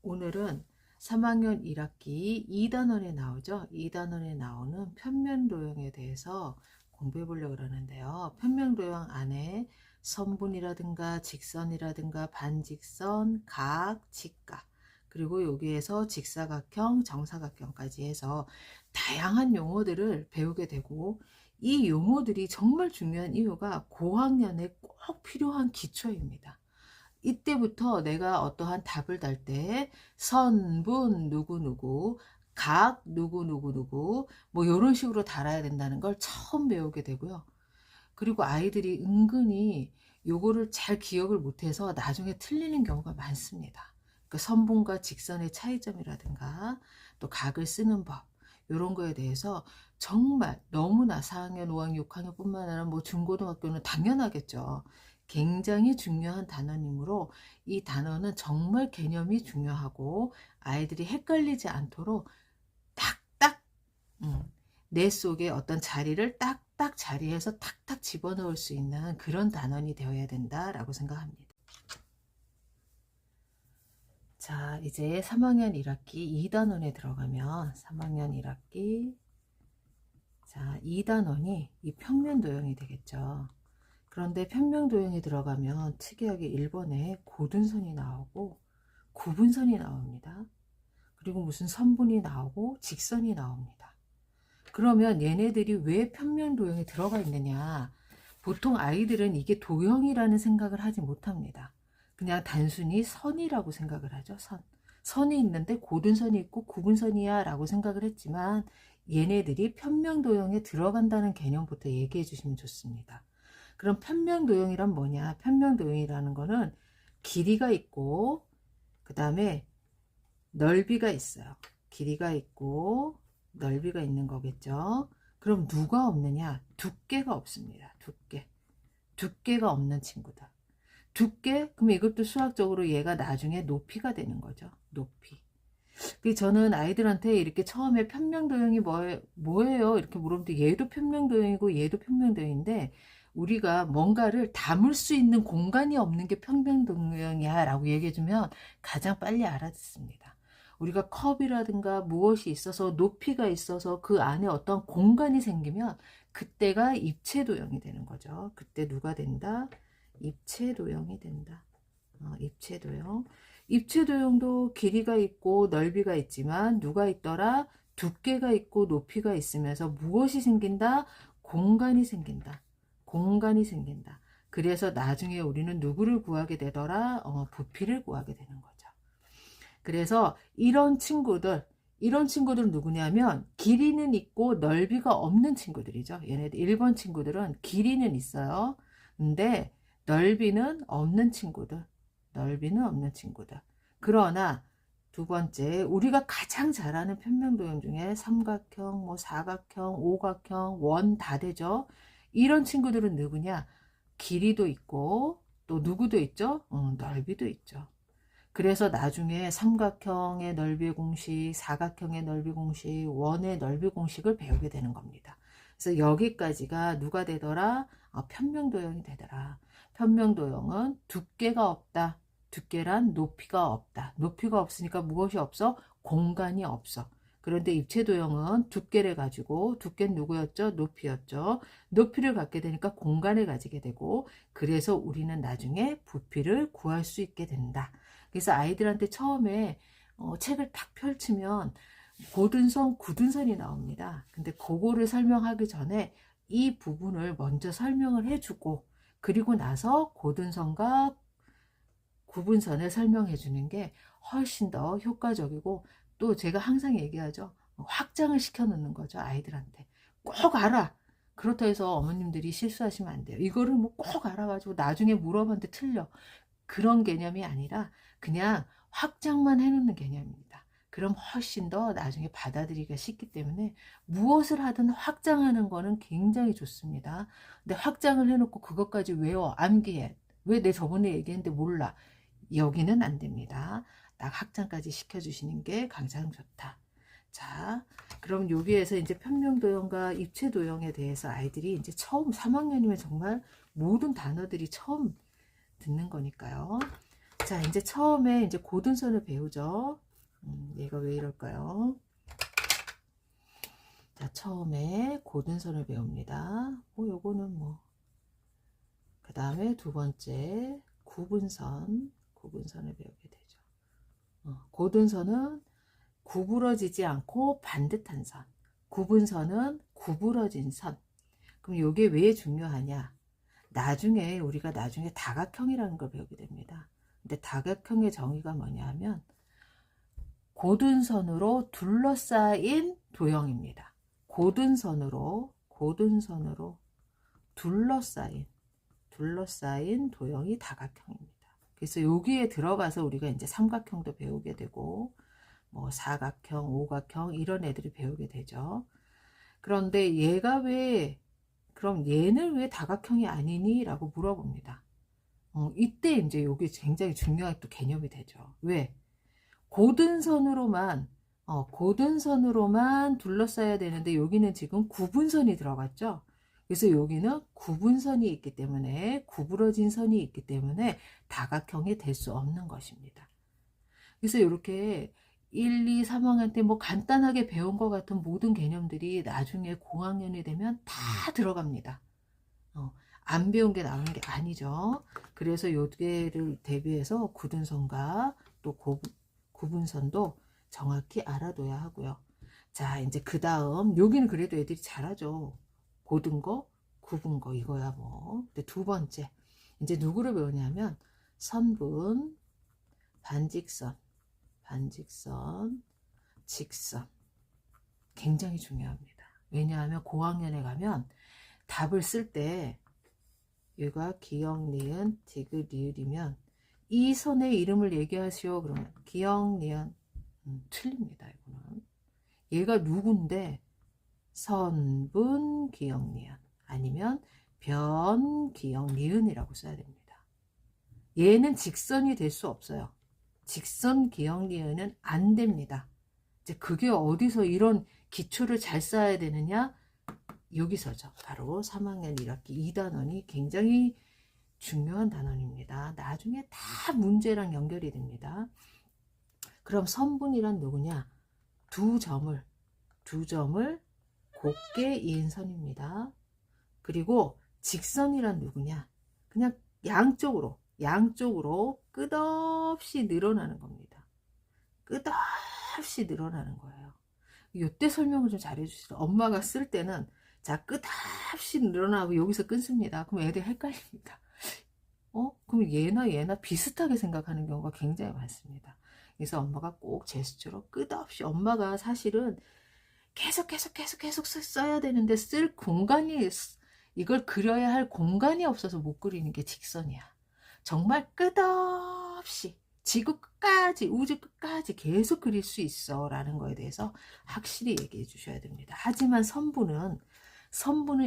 오늘은 3학년 1학기 2단원에 나오죠. 2단원에 나오는 편면도형에 대해서 공부해 보려고 그러는데요. 편면도형 안에 선분이라든가 직선이라든가 반직선, 각, 직각, 그리고 여기에서 직사각형, 정사각형까지 해서 다양한 용어들을 배우게 되고, 이 용어들이 정말 중요한 이유가 고학년에 꼭 필요한 기초입니다. 이때부터 내가 어떠한 답을 달 때 선분 누구누구, 각 누구누구누구 뭐 이런 식으로 달아야 된다는 걸 처음 배우게 되고요. 그리고 아이들이 은근히 요거를 잘 기억을 못해서 나중에 틀리는 경우가 많습니다. 그러니까 선분과 직선의 차이점이라든가 또 각을 쓰는 법, 이런 거에 대해서 정말 너무나 4학년, 5학년, 6학년 뿐만 아니라 뭐 중고등학교는 당연하겠죠. 굉장히 중요한 단원이므로 이 단원은 정말 개념이 중요하고 아이들이 헷갈리지 않도록 딱딱 내 속에 어떤 자리를 딱딱 자리에서 탁탁 집어넣을 수 있는 그런 단원이 되어야 된다라고 생각합니다. 자, 이제 3학년 1학기 2단원에 들어가면 3학년 1학기 자, 2단원이 이 평면도형이 되겠죠. 그런데 평면도형에 들어가면 특이하게 1번에 고등선이 나오고 구분선이 나옵니다. 그리고 무슨 선분이 나오고 직선이 나옵니다. 그러면 얘네들이 왜 평면도형에 들어가 있느냐? 보통 아이들은 이게 도형이라는 생각을 하지 못합니다. 그냥 단순히 선이라고 생각을 하죠. 선이 있는데 고등선이 있고 구분선이야 라고 생각을 했지만 얘네들이 편명도형에 들어간다는 개념부터 얘기해 주시면 좋습니다. 그럼 편명도형이란 뭐냐? 편명도형이라는 거는 길이가 있고 그 다음에 넓이가 있어요. 길이가 있고 넓이가 있는 거겠죠. 그럼 누가 없느냐? 두께가 없습니다. 두께가 없는 친구들. 두께? 그럼 이것도 수학적으로 얘가 나중에 높이가 되는 거죠. 높이. 저는 아이들한테 이렇게 처음에 편명도형이 뭐예요? 이렇게 물어보면 얘도 편명도형이고 얘도 편명도형인데 우리가 뭔가를 담을 수 있는 공간이 없는 게 편명도형이야 라고 얘기해주면 가장 빨리 알아듣습니다. 우리가 컵이라든가 무엇이 있어서 높이가 있어서 그 안에 어떤 공간이 생기면 그때가 입체도형이 되는 거죠. 그때 누가 된다? 입체도형이 된다. 입체도형. 입체도형도 길이가 있고 넓이가 있지만 누가 있더라? 두께가 있고 높이가 있으면서 무엇이 생긴다? 공간이 생긴다. 공간이 생긴다. 그래서 나중에 우리는 누구를 구하게 되더라? 부피를 구하게 되는 거죠. 그래서 이런 친구들 누구냐면 길이는 있고 넓이가 없는 친구들이죠. 얘네들 1번 친구들은 길이는 있어요. 근데 넓이는 없는 친구들. 그러나 두 번째, 우리가 가장 잘하는 편명도형 중에 삼각형, 뭐 사각형, 오각형, 원 다 되죠. 이런 친구들은 누구냐? 길이도 있고 또 누구도 있죠? 넓이도 있죠. 그래서 나중에 삼각형의 넓이 공식, 사각형의 넓이 공식, 원의 넓이 공식을 배우게 되는 겁니다. 그래서 여기까지가 누가 되더라? 편명도형이 되더라. 편명도형은 두께가 없다. 두께란 높이가 없다. 높이가 없으니까 무엇이 없어? 공간이 없어. 그런데 입체도형은 두께를 가지고, 두께는 누구였죠? 높이였죠. 높이를 갖게 되니까 공간을 가지게 되고, 그래서 우리는 나중에 부피를 구할 수 있게 된다. 그래서 아이들한테 처음에 책을 딱 펼치면 고등선, 구등선이 나옵니다. 근데 그거를 설명하기 전에 이 부분을 먼저 설명을 해주고 그리고 나서 고등선과 구분선을 설명해 주는 게 훨씬 더 효과적이고 또 제가 항상 얘기하죠. 확장을 시켜 놓는 거죠. 아이들한테. 꼭 알아. 그렇다 해서 어머님들이 실수하시면 안 돼요. 이거를 뭐 꼭 알아가지고 나중에 물어봤는데 틀려. 그런 개념이 아니라 그냥 확장만 해놓는 개념입니다. 그럼 훨씬 더 나중에 받아들이기가 쉽기 때문에 무엇을 하든 확장하는 거는 굉장히 좋습니다. 근데 확장을 해놓고 그것까지 외워 암기해. 왜 내 저번에 얘기했는데 몰라. 여기는 안 됩니다. 딱 확장까지 시켜주시는 게 가장 좋다. 자, 그럼 여기에서 이제 편명도형과 입체도형에 대해서 아이들이 이제 처음 3학년이면 정말 모든 단어들이 처음 듣는 거니까요. 자, 이제 처음에 이제 고등선을 배우죠. 얘가 왜 이럴까요? 자, 처음에 고등선을 배웁니다. 요거는 그 다음에 두 번째 구분선을 배우게 되죠. 고등선은 구부러지지 않고 반듯한 선, 구분선은 구부러진 선. 그럼 이게 왜 중요하냐? 우리가 나중에 다각형이라는 걸 배우게 됩니다. 근데 다각형의 정의가 뭐냐 하면 고등선으로 둘러싸인 도형입니다. 고등선으로 둘러싸인 도형이 다각형입니다. 그래서 여기에 들어가서 우리가 이제 삼각형도 배우게 되고 사각형, 오각형 이런 애들이 배우게 되죠. 그런데 그럼 얘는 왜 다각형이 아니니? 라고 물어봅니다. 이때 이제 여기 굉장히 중요한 또 개념이 되죠. 왜? 고등선으로만 둘러싸야 되는데 여기는 지금 구분선이 들어갔죠. 그래서 여기는 구분선이 있기 때문에 구부러진 선이 있기 때문에 다각형이 될 수 없는 것입니다. 그래서 이렇게 1, 2, 3학년 때 간단하게 배운 것 같은 모든 개념들이 나중에 고학년이 되면 다 들어갑니다. 안 배운 게 나오는 게 아니죠. 그래서 요게를 대비해서 굳은선과 또 구분선도 정확히 알아둬야 하고요. 자, 이제 그 다음 여기는 그래도 애들이 잘하죠. 고든 거, 굽은 거 이거야 근데 두 번째 이제 누구를 배우냐면 선분, 반직선, 직선 굉장히 중요합니다. 왜냐하면 고학년에 가면 답을 쓸 때 얘가 기역, 니은, 디귿, 리을이면 이 선의 이름을 얘기하시오. 그러면 기역, 니은 틀립니다. 이거는 얘가 누군데 선분, 기역, 니은 아니면 변, 기역, 니은이라고 써야 됩니다. 얘는 직선이 될 수 없어요. 직선, 기역, 니은은 안 됩니다. 이제 그게 어디서 이런 기초를 잘 쌓아야 되느냐? 여기서죠. 바로 3학년 1학기 2단원이 굉장히 중요한 단원입니다. 나중에 다 문제랑 연결이 됩니다. 그럼 선분이란 누구냐? 두 점을 곱게 이은 선입니다. 그리고 직선이란 누구냐? 그냥 양쪽으로 끝없이 늘어나는 겁니다. 끝없이 늘어나는 거예요. 이때 설명을 좀 잘해주시죠. 엄마가 쓸 때는 자 끝없이 늘어나고 여기서 끊습니다. 그럼 애들 헷갈립니다. 그럼 얘나 비슷하게 생각하는 경우가 굉장히 많습니다. 그래서 엄마가 꼭 제스처로 끝없이 엄마가 사실은 계속 써야 되는데 쓸 공간이 이걸 그려야 할 공간이 없어서 못 그리는 게 직선이야. 정말 끝없이 지구 끝까지 우주 끝까지 계속 그릴 수 있어 라는 거에 대해서 확실히 얘기해 주셔야 됩니다. 하지만 선분은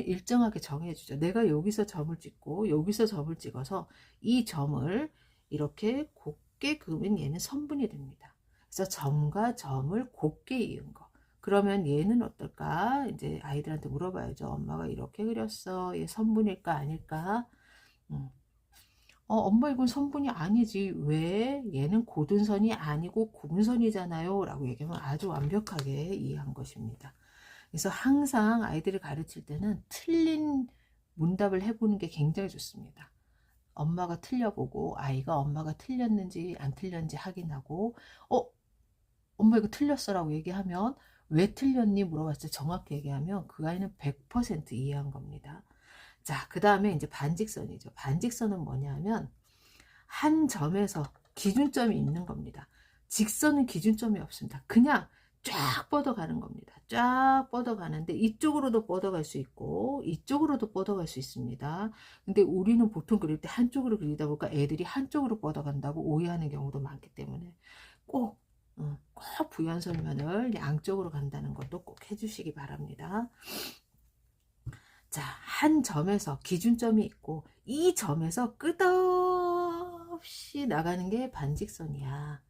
일정하게 정해주죠. 내가 여기서 점을 찍고 여기서 점을 찍어서 이 점을 이렇게 곱게 그으면 얘는 선분이 됩니다. 그래서 점과 점을 곱게 이은 거. 그러면 얘는 어떨까? 이제 아이들한테 물어봐야죠. 엄마가 이렇게 그렸어. 얘 선분일까 아닐까? 엄마 이건 선분이 아니지. 왜? 얘는 고등선이 아니고 구분선이잖아요. 라고 얘기하면 아주 완벽하게 이해한 것입니다. 그래서 항상 아이들을 가르칠 때는 틀린 문답을 해보는 게 굉장히 좋습니다. 엄마가 틀려보고 아이가 엄마가 틀렸는지 안 틀렸는지 확인하고 엄마 이거 틀렸어 라고 얘기하면 왜 틀렸니 물어봤을 때 정확히 얘기하면 그 아이는 100% 이해한 겁니다. 자, 그 다음에 이제 반직선이죠. 반직선은 뭐냐 하면 한 점에서 기준점이 있는 겁니다. 직선은 기준점이 없습니다. 그냥 쫙 뻗어가는 겁니다. 쫙 뻗어가는데 이쪽으로도 뻗어갈 수 있고 이쪽으로도 뻗어갈 수 있습니다. 근데 우리는 보통 그릴 때 한쪽으로 그리다 보니까 애들이 한쪽으로 뻗어간다고 오해하는 경우도 많기 때문에 꼭 부연 설명을 양쪽으로 간다는 것도 꼭 해주시기 바랍니다. 자, 한 점에서 기준점이 있고 이 점에서 끝없이 나가는 게 반직선이야.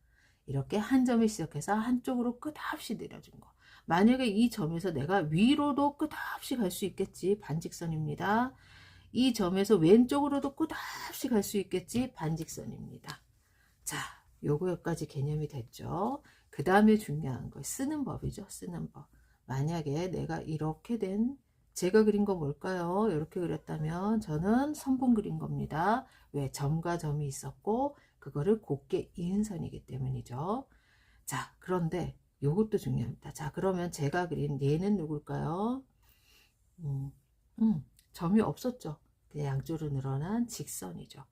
이렇게 한 점에 시작해서 한쪽으로 끝없이 내려준 거. 만약에 이 점에서 내가 위로도 끝없이 갈 수 있겠지. 반직선입니다. 이 점에서 왼쪽으로도 끝없이 갈 수 있겠지. 반직선입니다. 자, 요거까지 개념이 됐죠. 그 다음에 중요한 거 쓰는 법이죠. 쓰는 법. 만약에 내가 이렇게 된 제가 그린 거 뭘까요? 이렇게 그렸다면 저는 선분 그린 겁니다. 왜? 점과 점이 있었고 그거를 곱게 이은 선이기 때문이죠. 자, 그런데 요것도 중요합니다. 자, 그러면 제가 그린 얘는 누굴까요? 음, 점이 없었죠. 그냥 양쪽으로 늘어난 직선이죠.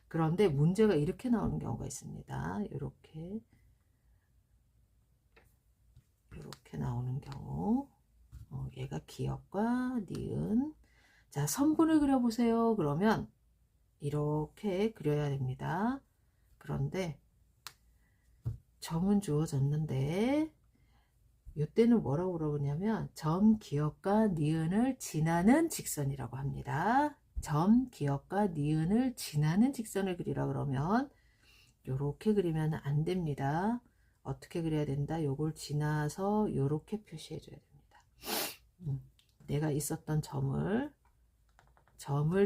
그런데 문제가 이렇게 나오는 경우가 있습니다. 이렇게 나오는 경우, 얘가 기역과 니은. 자, 선분을 그려보세요. 그러면 이렇게 그려야 됩니다. 그런데 점은 주어졌는데 이때는 뭐라고 그러냐면 점, 기역과 니은을 지나는 직선이라고 합니다. 점, 기역과 니은을 지나는 직선을 그리라 그러면 요렇게 그리면 안 됩니다. 어떻게 그려야 된다? 요걸 지나서 요렇게 표시해 줘야 됩니다. 내가 있었던 점을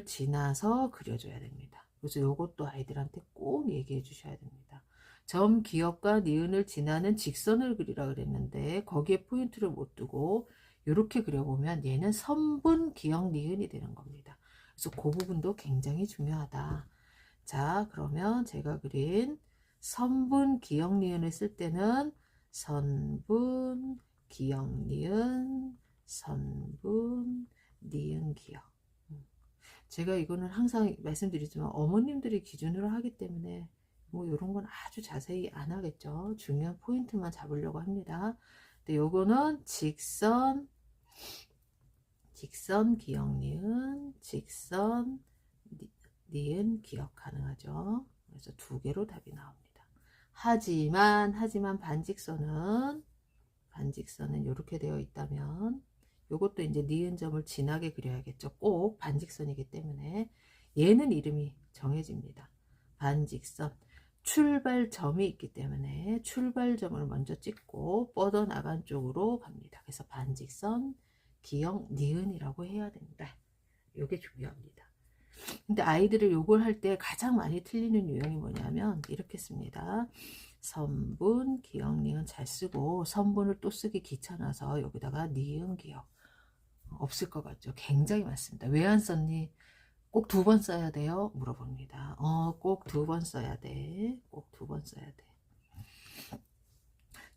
지나서 그려줘야 됩니다. 그래서 요것도 아이들한테 꼭 얘기해 주셔야 됩니다. 점, 기역과 니은을 지나는 직선을 그리라 그랬는데 거기에 포인트를 못 두고 이렇게 그려보면 얘는 선분, 기역, 니은이 되는 겁니다. 그래서 그 부분도 굉장히 중요하다. 자, 그러면 제가 그린 선분, 기역, 니은을 쓸 때는 선분, 기역, 니은, 선분, 니은, 기역. 제가 이거는 항상 말씀드리지만 어머님들이 기준으로 하기 때문에 뭐 이런 건 아주 자세히 안 하겠죠. 중요한 포인트만 잡으려고 합니다. 근데 요거는 직선, 기역, 니은, 직선, 니은, 기역 가능하죠. 그래서 두 개로 답이 나옵니다. 하지만 반직선은 이렇게 되어 있다면 요것도 이제 니은 점을 진하게 그려야겠죠. 꼭 반직선이기 때문에 얘는 이름이 정해집니다. 반직선. 출발점이 있기 때문에 출발점을 먼저 찍고 뻗어나간 쪽으로 갑니다. 그래서 반직선, 기역, 니은이라고 해야 된다. 요게 중요합니다. 근데 아이들을 요걸 할 때 가장 많이 틀리는 유형이 뭐냐면 이렇게 씁니다. 선분, 기역, 니은 잘 쓰고 선분을 또 쓰기 귀찮아서 여기다가 니은, 기역 없을 것 같죠. 굉장히 많습니다. 왜 안 썼니? 꼭 두 번 써야 돼요? 물어봅니다. 꼭 두 번 써야 돼. 꼭 두 번 써야 돼.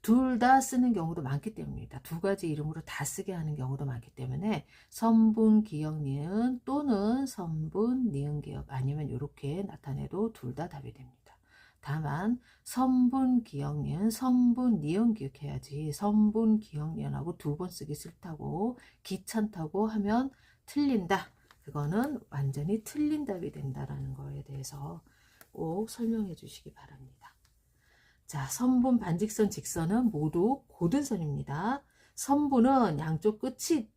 둘 다 쓰는 경우도 많기 때문입니다. 두 가지 이름으로 다 쓰게 하는 경우도 많기 때문에 선분, 기역, 니은 또는 선분, 니은, 기역 아니면 이렇게 나타내도 둘 다 답이 됩니다. 다만 선분, 기역, 니은, 선분, 니은, 기역 해야지 선분, 기역, 니은하고 두 번 쓰기 싫다고 귀찮다고 하면 틀린다. 그거는 완전히 틀린 답이 된다라는 거에 대해서 꼭 설명해 주시기 바랍니다. 자, 선분, 반직선, 직선은 모두 고든선입니다. 선분은 양쪽 끝이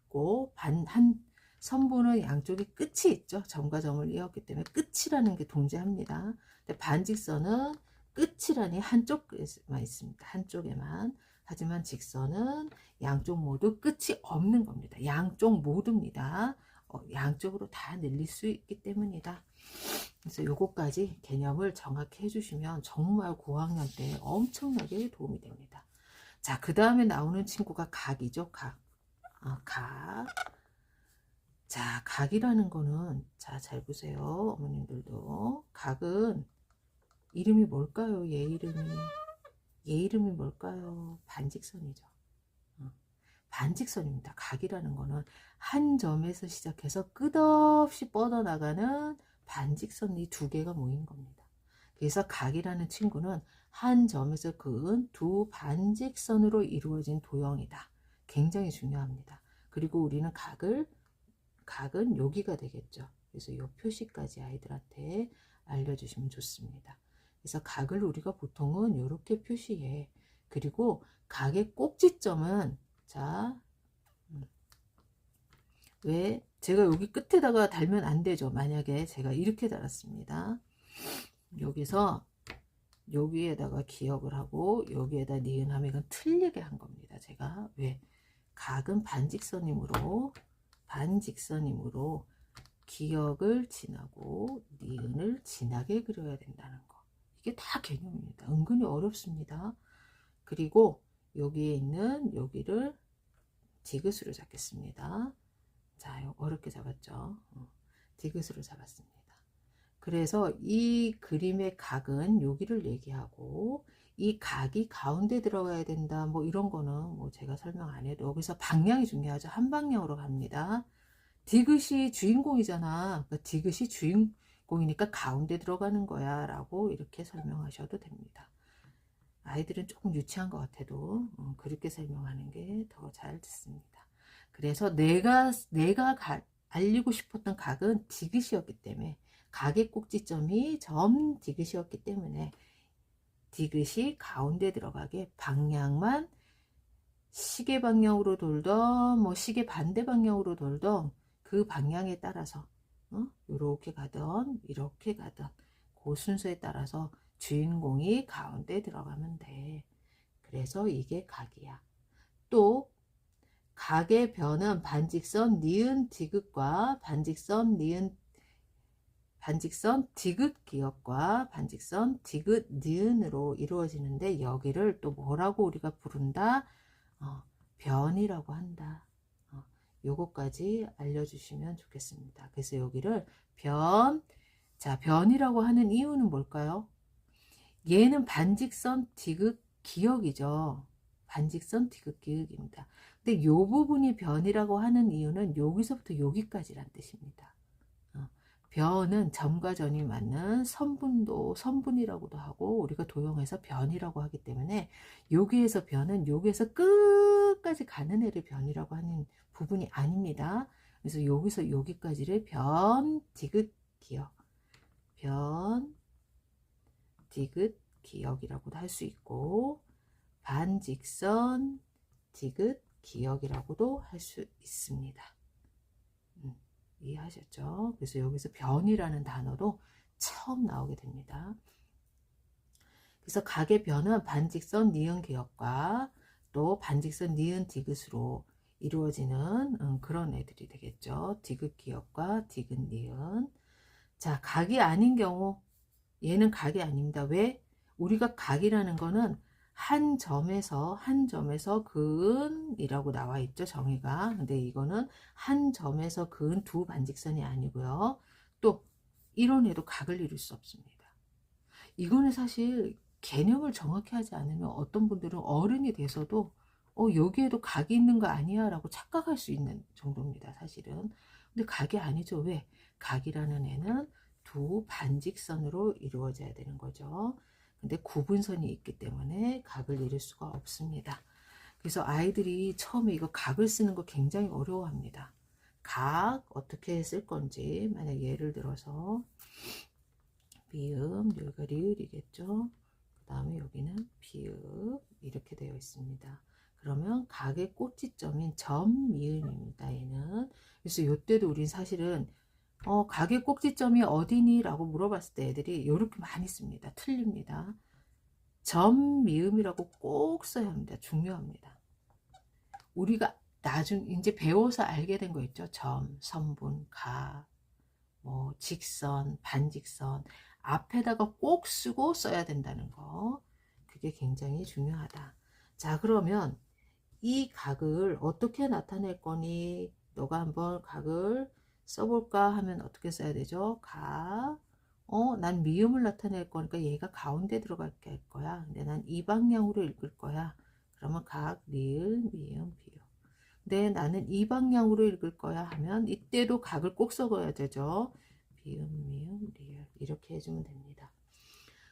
있고 선분은 양쪽이 끝이 있죠. 점과 점을 이었기 때문에 끝이라는 게 동재합니다. 근데 반직선은 끝이라니 한쪽에만 있습니다. 한쪽에만. 하지만 직선은 양쪽 모두 끝이 없는 겁니다. 양쪽 모두입니다. 양쪽으로 다 늘릴 수 있기 때문이다. 그래서 요거까지 개념을 정확히 해주시면 정말 고학년 때 엄청나게 도움이 됩니다. 자, 그 다음에 나오는 친구가 각이죠. 각. 자, 각이라는 거는 자, 잘 보세요. 어머님들도. 각은 이름이 뭘까요? 얘 이름이 뭘까요? 반직선이죠. 반직선입니다. 각이라는 거는 한 점에서 시작해서 끝없이 뻗어나가는 반직선이 두 개가 모인 겁니다. 그래서 각이라는 친구는 한 점에서 그은 두 반직선으로 이루어진 도형이다. 굉장히 중요합니다. 그리고 우리는 각은 여기가 되겠죠. 그래서 이 표시까지 아이들한테 알려주시면 좋습니다. 그래서 각을 우리가 보통은 이렇게 표시해. 그리고 각의 꼭지점은 자, 왜 제가 여기 끝에다가 달면 안 되죠. 만약에 제가 이렇게 달았습니다. 여기서 여기에다가 기역을 하고 여기에다 니은하면 이건 틀리게 한 겁니다. 제가 왜 각은 반직선이므로 기역을 지나고 니은을 진하게 그려야 된다는 거. 이게 다 개념입니다. 은근히 어렵습니다. 그리고 여기에 있는 여기를 디귿으로 잡겠습니다. 자, 어렵게 잡았죠. 디귿으로 잡았습니다. 그래서 이 그림의 각은 여기를 얘기하고 이 각이 가운데 들어가야 된다. 뭐 이런 거는 뭐 제가 설명 안 해도 여기서 방향이 중요하죠. 한 방향으로 갑니다. 디귿이 주인공이잖아. 그러니까 디귿이 주인공이니까 가운데 들어가는 거야 라고 이렇게 설명하셔도 됩니다. 아이들은 조금 유치한 것 같아도 그렇게 설명하는 게 더 잘 듣습니다. 그래서 내가 알리고 싶었던 각은 디귿이었기 때문에 각의 꼭지점이 점 디귿이었기 때문에 디귿이 가운데 들어가게 방향만 시계 방향으로 돌던 뭐 시계 반대 방향으로 돌던 그 방향에 따라서 이렇게 가던 이렇게 가던 그 순서에 따라서 주인공이 가운데 들어가면 돼. 그래서 이게 각이야. 또 각의 변은 반직선 니은 디귿과 반직선 디귿 기역과 반직선 디귿 니은으로 이루어지는데 여기를 또 뭐라고 우리가 부른다? 변이라고 한다. 요거까지 알려주시면 좋겠습니다. 그래서 여기를 자, 변이라고 하는 이유는 뭘까요? 얘는 반직선 디귿 기역이죠. 반직선 디귿 기역입니다. 근데 요 부분이 변이라고 하는 이유는 여기서부터 여기까지란 뜻입니다. 변은 점과 점이 맞는 선분이라고도 하고 우리가 도형에서 변이라고 하기 때문에 여기에서 변은 여기에서 끝까지 가는 애를 변이라고 하는 부분이 아닙니다. 그래서 여기서 여기까지를 변 디귿 기역, 변 디귿 기역이라고도 할 수 있고 반직선 디귿 기역이라고도 할 수 있습니다. 이해하셨죠? 그래서 여기서 변이라는 단어도 처음 나오게 됩니다. 그래서 각의 변은 반직선 니은 기역과 또 반직선 니은 디귿으로 이루어지는 그런 애들이 되겠죠. 디귿 기역과 디귿 니은. 자, 각이 아닌 경우 얘는 각이 아닙니다. 왜? 우리가 각이라는 거는 한 점에서 근이라고 나와 있죠. 정의가. 근데 이거는 한 점에서 근 두 반직선이 아니고요. 또 이런 애도 각을 이룰 수 없습니다. 이거는 사실 개념을 정확히 하지 않으면 어떤 분들은 어른이 돼서도 여기에도 각이 있는 거 아니야 라고 착각할 수 있는 정도입니다. 사실은. 근데 각이 아니죠. 왜? 각이라는 애는 두 반직선으로 이루어져야 되는 거죠. 근데 구분선이 있기 때문에 각을 이룰 수가 없습니다. 그래서 아이들이 처음에 이거 각을 쓰는 거 굉장히 어려워합니다. 각 어떻게 쓸 건지 만약 예를 들어서 비읍 여기가 리을이겠죠. 그 다음에 여기는 비읍 이렇게 되어 있습니다. 그러면 각의 꼭지점인 점 미음입니다. 얘는 그래서 이때도 우린 사실은 각의 꼭지점이 어디니? 라고 물어봤을 때 애들이 이렇게 많이 씁니다. 틀립니다. 점, 미음이라고 꼭 써야 합니다. 중요합니다. 우리가 나중 이제 배워서 알게 된 거 있죠. 점, 선분, 각, 뭐 직선, 반직선 앞에다가 꼭 쓰고 써야 된다는 거. 그게 굉장히 중요하다. 자, 그러면 이 각을 어떻게 나타낼 거니? 너가 한번 각을 써볼까 하면 어떻게 써야 되죠? 각. 난 미음을 나타낼 거니까 얘가 가운데 들어갈게 할 거야. 근데 난 이 방향으로 읽을 거야. 그러면 각, 리을, 미음, 비읍. 근데 나는 이 방향으로 읽을 거야 하면 이때도 각을 꼭 써야 되죠. 비음, 미음, 리을. 이렇게 해주면 됩니다.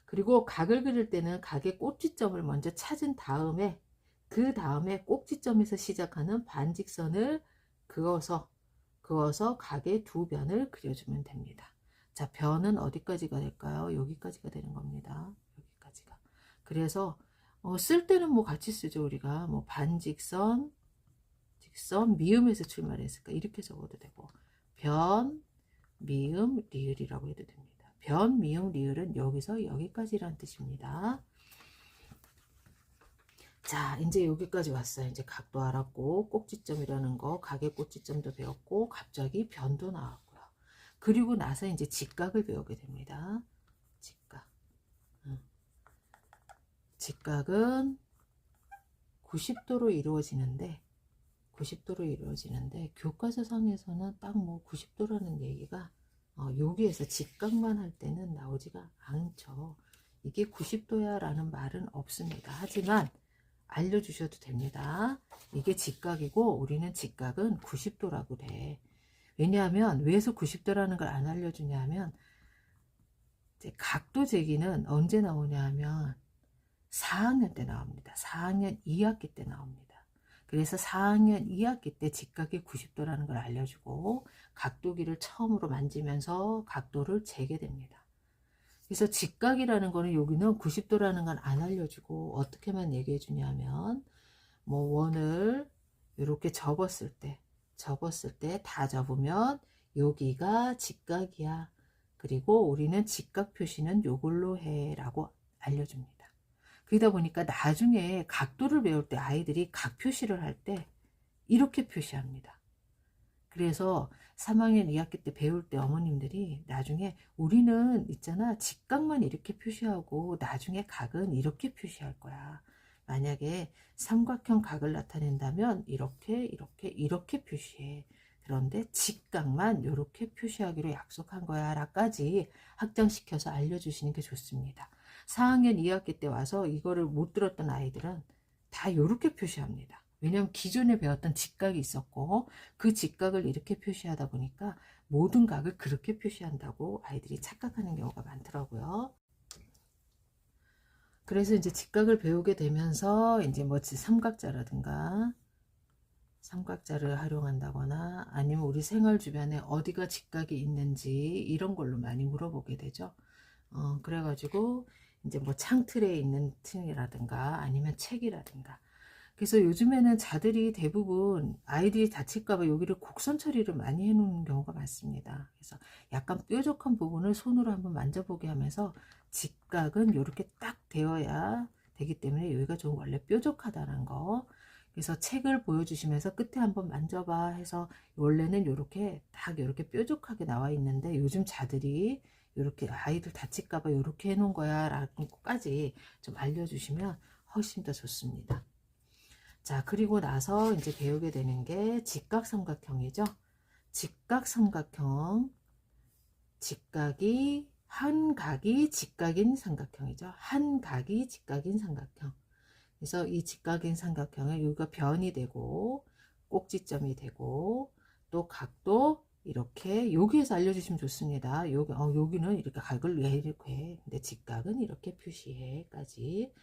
그리고 각을 그릴 때는 각의 꼭지점을 먼저 찾은 다음에 그 다음에 꼭지점에서 시작하는 반직선을 그어서 각의 두 변을 그려주면 됩니다. 자, 변은 어디까지가 될까요? 여기까지가 되는 겁니다. 여기까지가. 그래서 쓸 때는 뭐 같이 쓰죠. 우리가 뭐 반직선, 직선, 미음에서 출발했을까 이렇게 적어도 되고 변, 미음, 리을이라고 해도 됩니다. 변, 미음, 리을은 여기서 여기까지란 뜻입니다. 자, 이제 여기까지 왔어요. 이제 각도 알았고 꼭지점이라는 거, 각의 꼭지점도 배웠고 갑자기 변도 나왔고요. 그리고 나서 이제 직각을 배우게 됩니다. 직각. 직각은 90도로 이루어지는데 교과서상에서는 딱 뭐 90도라는 얘기가 여기에서 직각만 할 때는 나오지가 않죠. 이게 90도야 라는 말은 없습니다. 하지만 알려주셔도 됩니다. 이게 직각이고 우리는 직각은 90도라고 그래. 왜냐하면 왜서 90도라는 걸 안 알려주냐 하면 각도 재기는 언제 나오냐 하면 4학년 때 나옵니다. 4학년 2학기 때 나옵니다. 그래서 4학년 2학기 때 직각이 90도라는 걸 알려주고 각도기를 처음으로 만지면서 각도를 재게 됩니다. 그래서 직각이라는 거는 여기는 90도라는 건 안 알려주고 어떻게만 얘기해 주냐면 뭐 원을 이렇게 접었을 때 다 접으면 여기가 직각이야. 그리고 우리는 직각 표시는 요걸로 해 라고 알려줍니다. 그러다 보니까 나중에 각도를 배울 때 아이들이 각 표시를 할 때 이렇게 표시합니다. 그래서 3학년 2학기 때 배울 때 어머님들이 나중에 우리는 있잖아 직각만 이렇게 표시하고 나중에 각은 이렇게 표시할 거야. 만약에 삼각형 각을 나타낸다면 이렇게 표시해. 그런데 직각만 이렇게 표시하기로 약속한 거야 라까지 확장시켜서 알려주시는 게 좋습니다. 4학년 2학기 때 와서 이거를 못 들었던 아이들은 다 이렇게 표시합니다. 왜냐하면 기존에 배웠던 직각이 있었고 그 직각을 이렇게 표시하다 보니까 모든 각을 그렇게 표시한다고 아이들이 착각하는 경우가 많더라고요. 그래서 이제 직각을 배우게 되면서 이제 뭐 삼각자를 활용한다거나 아니면 우리 생활 주변에 어디가 직각이 있는지 이런 걸로 많이 물어보게 되죠. 그래가지고 이제 뭐 창틀에 있는 틈이라든가 아니면 책이라든가. 그래서 요즘에는 자들이 대부분 아이들이 다칠까봐 여기를 곡선 처리를 많이 해놓는 경우가 많습니다. 그래서 약간 뾰족한 부분을 손으로 한번 만져보게 하면서 직각은 이렇게 딱 되어야 되기 때문에 여기가 좀 원래 뾰족하다는 거. 그래서 책을 보여주시면서 끝에 한번 만져봐 해서 원래는 이렇게 딱 이렇게 뾰족하게 나와 있는데 요즘 자들이 이렇게 아이들 다칠까봐 이렇게 해놓은 거야 라는 것까지 좀 알려주시면 훨씬 더 좋습니다. 자, 그리고 나서 이제 배우게 되는 게 직각삼각형이죠. 직각삼각형, 한 각이 직각인 삼각형이죠. 한 각이 직각인 삼각형. 그래서 이 직각인 삼각형에 여기가 변이 되고 꼭지점이 되고 또 각도 이렇게 여기에서 알려주시면 좋습니다. 여기는 이렇게 각을 왜 이렇게 해. 근데 직각은 이렇게 표시해까지.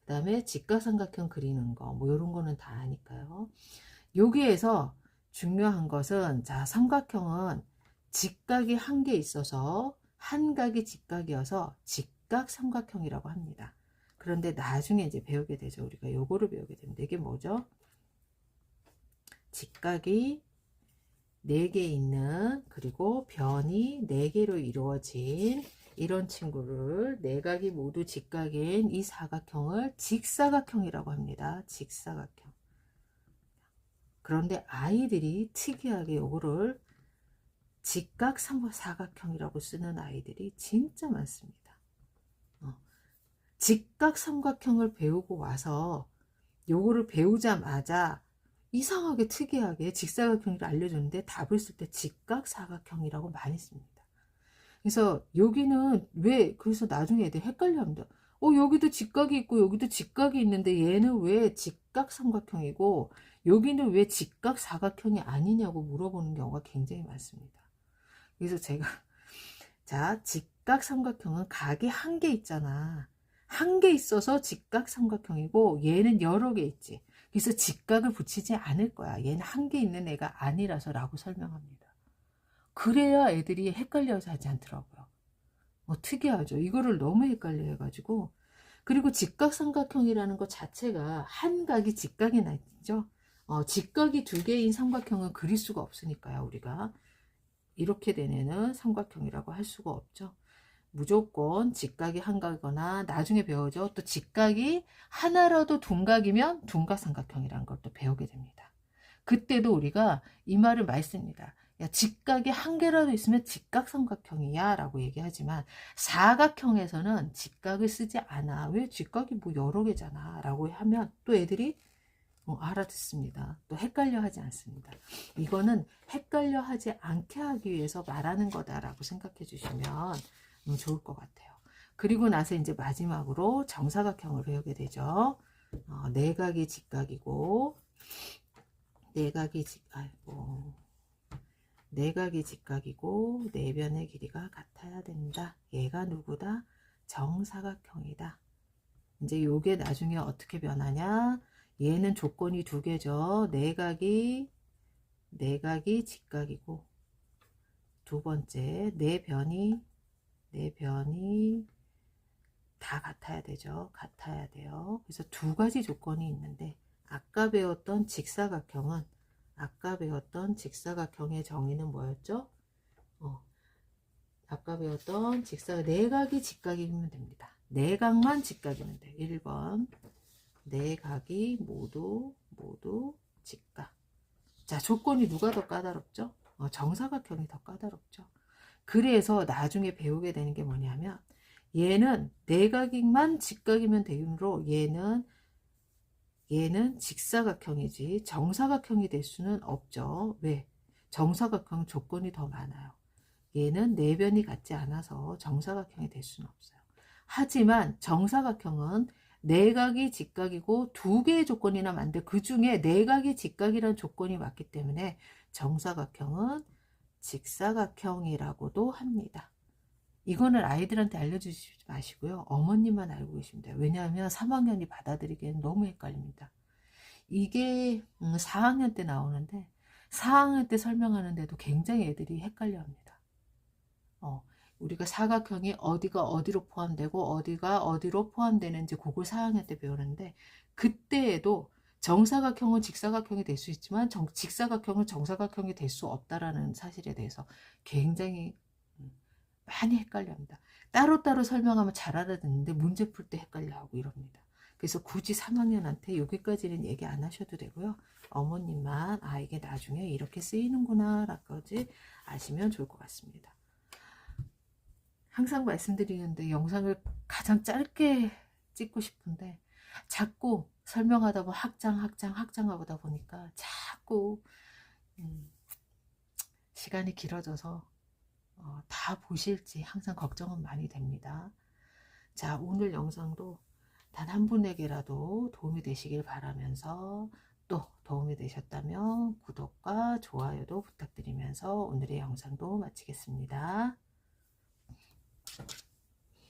그 다음에 직각삼각형 그리는 거 뭐 이런 거는 다 아니까요. 여기에서 중요한 것은 자 삼각형은 직각이 한 개 있어서 한 각이 직각이어서 직각삼각형이라고 합니다. 그런데 나중에 이제 배우게 되죠. 우리가 요거를 배우게 됩니다. 이게 뭐죠? 직각이 4개 있는 그리고 변이 4개로 이루어진 이런 친구를 내각이 모두 직각인 이 사각형을 직사각형이라고 합니다. 직사각형. 그런데 아이들이 특이하게 요거를 직각사각형이라고 쓰는 아이들이 진짜 많습니다. 직각삼각형을 배우고 와서 요거를 배우자마자 이상하게 특이하게 직사각형을 알려줬는데 답을 쓸 때 직각사각형이라고 많이 씁니다. 그래서 여기는 왜 그래서 나중에 애들 헷갈려합니다. 여기도 직각이 있고 여기도 직각이 있는데 얘는 왜 직각삼각형이고 여기는 왜 직각사각형이 아니냐고 물어보는 경우가 굉장히 많습니다. 그래서 제가 자 직각삼각형은 각이 한 개 있잖아. 한 개 있어서 직각삼각형이고 얘는 여러 개 있지. 그래서 직각을 붙이지 않을 거야. 얘는 한 개 있는 애가 아니라서 라고 설명합니다. 그래야 애들이 헷갈려서 하지 않더라고요. 특이하죠. 이거를 너무 헷갈려 해가지고. 그리고 직각삼각형이라는 것 자체가 한 각이 직각이 나죠. 직각이 2개인 삼각형은 그릴 수가 없으니까요. 우리가 이렇게 된 애는 삼각형이라고 할 수가 없죠. 무조건 직각이 한 각이거나 나중에 배우죠. 또 직각이 하나라도 둔각이면 둔각삼각형이라는 걸 또 배우게 됩니다. 그때도 우리가 이 말을 많이 씁니다. 야, 직각이 한 개라도 있으면 직각삼각형이야 라고 얘기하지만 사각형에서는 직각을 쓰지 않아. 왜? 직각이 뭐 여러 개잖아 라고 하면 또 애들이 알아듣습니다. 또 헷갈려 하지 않습니다. 이거는 헷갈려 하지 않게 하기 위해서 말하는 거다라고 생각해 주시면 좋을 것 같아요. 그리고 나서 이제 마지막으로 정사각형을 배우게 되죠. 내각이 직각이고, 내각이 직각이고, 내변의 길이가 같아야 된다. 얘가 누구다? 정사각형이다. 이제 요게 나중에 어떻게 변하냐? 얘는 조건이 두 개죠. 내각이 직각이고, 두 번째 내 변이 다 같아야 되죠. 같아야 돼요. 그래서 두 가지 조건이 있는데 아까 배웠던 직사각형의 정의는 뭐였죠? 아까 배웠던 내각이 직각이면 됩니다. 내각만 직각이면 돼. 1번 내각이 모두 직각. 자, 조건이 누가 더 까다롭죠? 정사각형이 더 까다롭죠. 그래서 나중에 배우게 되는 게 뭐냐면 얘는 내각만 직각이면 되므로 얘는 직사각형이지 정사각형이 될 수는 없죠. 왜? 정사각형 조건이 더 많아요. 얘는 내변이 같지 않아서 정사각형이 될 수는 없어요. 하지만 정사각형은 내각이 직각이고 두 개의 조건이나 많은데 그 중에 내각이 직각이라는 조건이 맞기 때문에 정사각형은 직사각형이라고도 합니다. 이거는 아이들한테 알려주시지 마시고요. 어머님만 알고 계시면 돼요. 왜냐하면 3학년이 받아들이기에는 너무 헷갈립니다. 이게 4학년 때 나오는데 4학년 때 설명하는데도 굉장히 애들이 헷갈려합니다. 우리가 사각형이 어디가 어디로 포함되고 어디가 어디로 포함되는지 그걸 4학년 때 배우는데 그때에도 정사각형은 직사각형이 될 수 있지만 직사각형은 정사각형이 될 수 없다라는 사실에 대해서 굉장히 많이 헷갈려합니다. 따로따로 설명하면 잘 알아듣는데 문제 풀 때 헷갈려하고 이럽니다. 그래서 굳이 3학년한테 여기까지는 얘기 안 하셔도 되고요. 어머님만 이게 나중에 이렇게 쓰이는구나 라까지 아시면 좋을 것 같습니다. 항상 말씀드리는데 영상을 가장 짧게 찍고 싶은데 자꾸 설명하다 보면 확장하다 보니까 자꾸 시간이 길어져서 다 보실지 항상 걱정은 많이 됩니다. 자, 오늘 영상도 단 한 분에게라도 도움이 되시길 바라면서 또 도움이 되셨다면 구독과 좋아요도 부탁드리면서 오늘의 영상도 마치겠습니다.